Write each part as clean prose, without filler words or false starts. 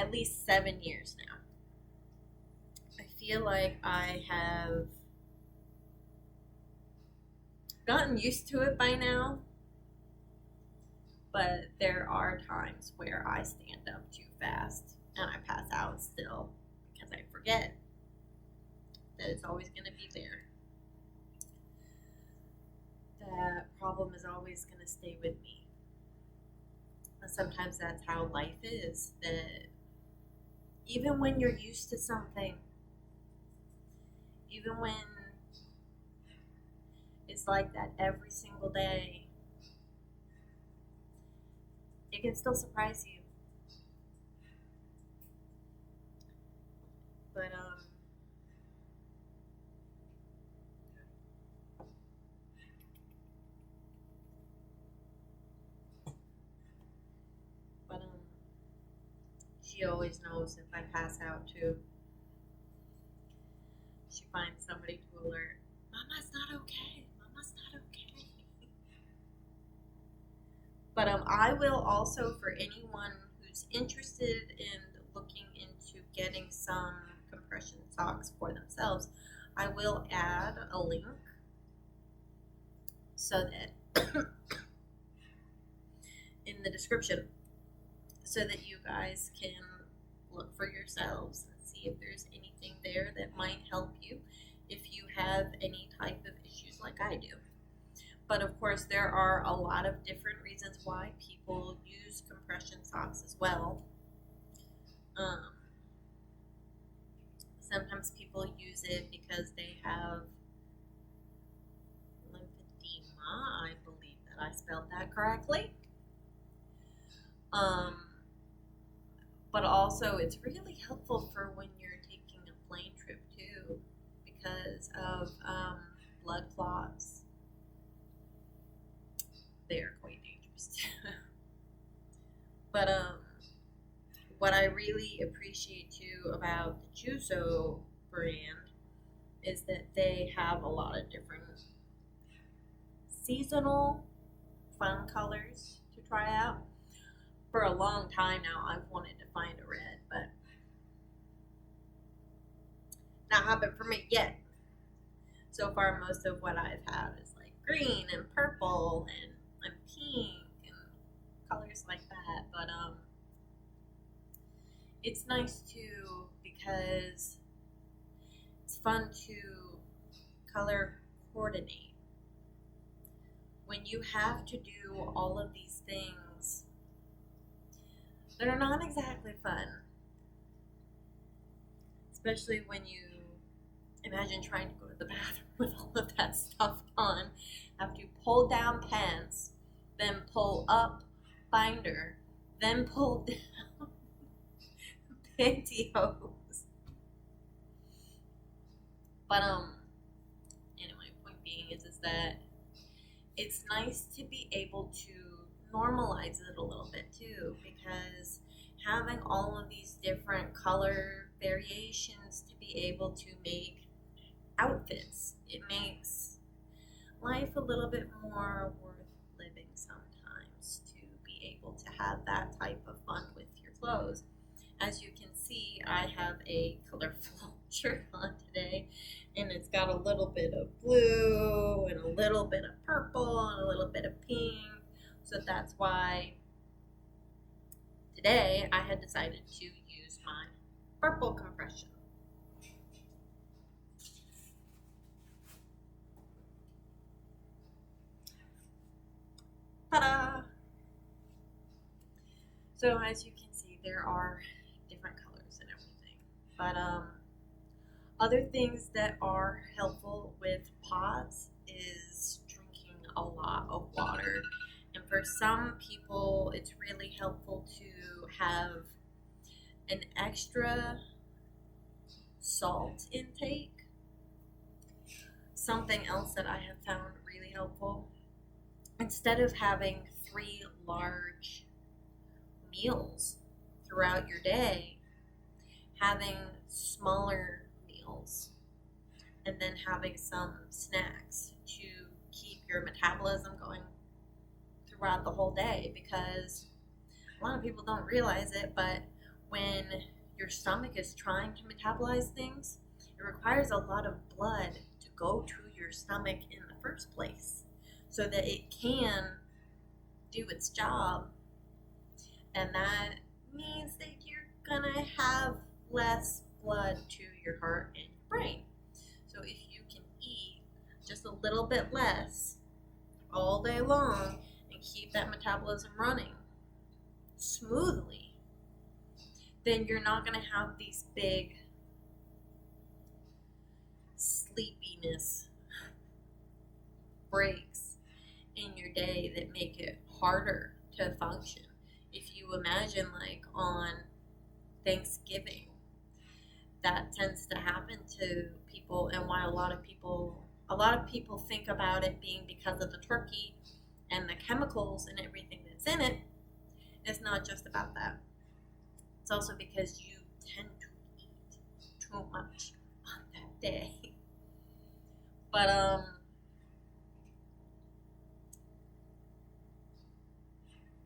at least 7 years now. I feel like I have gotten used to it by now, but there are times where I stand up too fast and I pass out still because I forget that it's always going to be there. That problem is always going to stay with me. And sometimes that's how life is, that even when you're used to something, even when it's like that every single day, it can still surprise you. But she always knows if I pass out too. She finds somebody to alert. Mama's not okay. Mama's not okay. But I will also, for anyone who's interested in looking into getting some compression socks for themselves, I will add a link so that in the description, so that you guys can look for yourselves and see if there's anything there that might help you if you have any type of issues like I do. But of course, there are a lot of different reasons why people use compression socks as well. Sometimes people use it because they have lymphedema. I believe that I spelled that correctly. But also it's really helpful for when you're taking a plane trip too, because of blood clots. They are quite dangerous too. But what I really appreciate too about the Juso brand is that they have a lot of different seasonal fun colors to try out. For a long time now, I've wanted to find a red, but not happened for me yet. So far, most of what I've had is like green and purple and pink and colors like that. But it's nice too because it's fun to color coordinate. When you have to do all of these things, they're not exactly fun. Especially when you imagine trying to go to the bathroom with all of that stuff on. Have to pull down pants, then pull up binder, then pull down pantyhose. But anyway, point being is that it's nice to be able to normalize it a little bit too, because having all of these different color variations to be able to make outfits, it makes life a little bit more worth living sometimes, to be able to have that type of fun with your clothes. As you can see, I have a colorful shirt on today, and it's got a little bit of blue and a little bit of purple and a little bit of pink. So that's why today I had decided to use my purple compression. Ta-da! So as you can see, there are different colors and everything. But other things that are helpful with POTS is drinking a lot of water. And for some people, it's really helpful to have an extra salt intake. Something else that I have found really helpful, instead of having 3 large meals throughout your day, having smaller meals and then having some snacks to keep your metabolism going throughout the whole day, because a lot of people don't realize it, but when your stomach is trying to metabolize things, it requires a lot of blood to go to your stomach in the first place so that it can do its job. And that means that you're gonna have less blood to your heart and your brain. So if you can eat just a little bit less all day long and keep that metabolism running smoothly, then you're not going to have these big sleepiness breaks in your day that make it harder to function. If you imagine, like on Thanksgiving, that tends to happen to people, and why a lot of people think about it being because of the turkey and the chemicals and everything that's in it. It's not just about that. It's also because you tend to eat too much on that day. But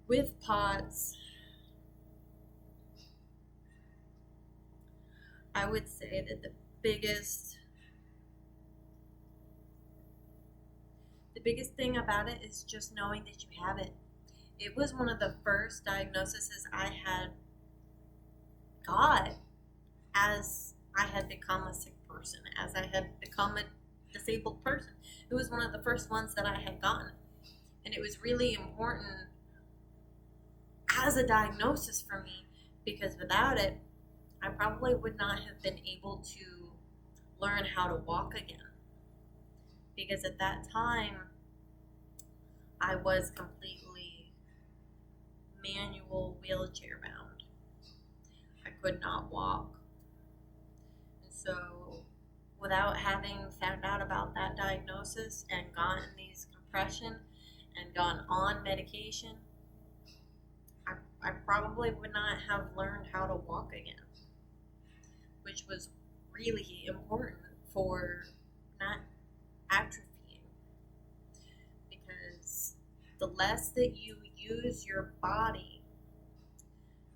with POTS, I would say that the biggest thing about it is just knowing that you have it. It was one of the first diagnoses I had got as I had become a sick person, as I had become a disabled person. It was one of the first ones that I had gotten. And it was really important as a diagnosis for me, because without it, I probably would not have been able to learn how to walk again. Because at that time, I was completely manual wheelchair bound. I could not walk. And so, without having found out about that diagnosis and gotten these compression and gone on medication, I probably would not have learned how to walk again, which was really important for not atrophying, because the less that you use your body,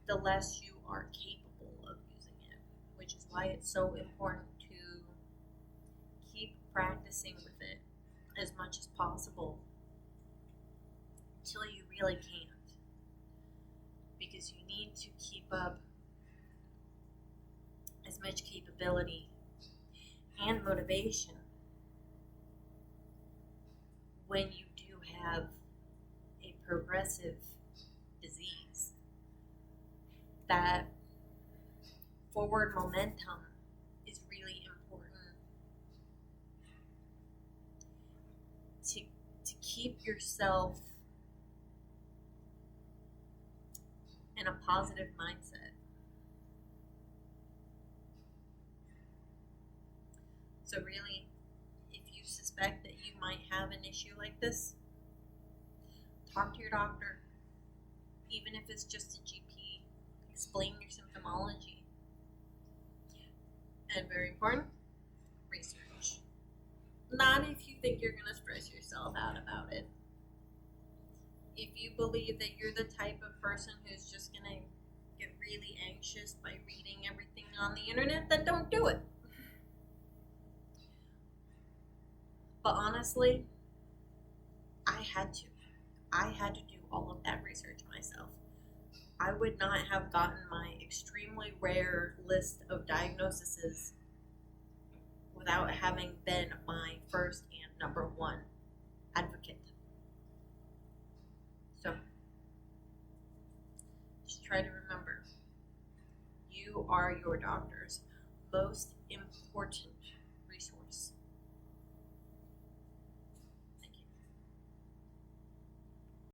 the less you are capable of using it, which is why it's so important to keep practicing with it as much as possible until you really can't, because you need to keep up as much capability and motivation when you do have a progressive disease. That forward momentum is really important to keep yourself in a positive mindset. So really, if you suspect that you might have an issue like this, talk to your doctor, even if it's just a GP. Explain your symptomology. And very important, research. Not if you think you're going to stress yourself out about it. If you believe that you're the type of person who's just going to get really anxious by reading everything on the internet, then don't do it. But honestly, I had to do all of that research myself. I would not have gotten my extremely rare list of diagnoses without having been my first and number one advocate. So, just try to remember, you are your doctor's most important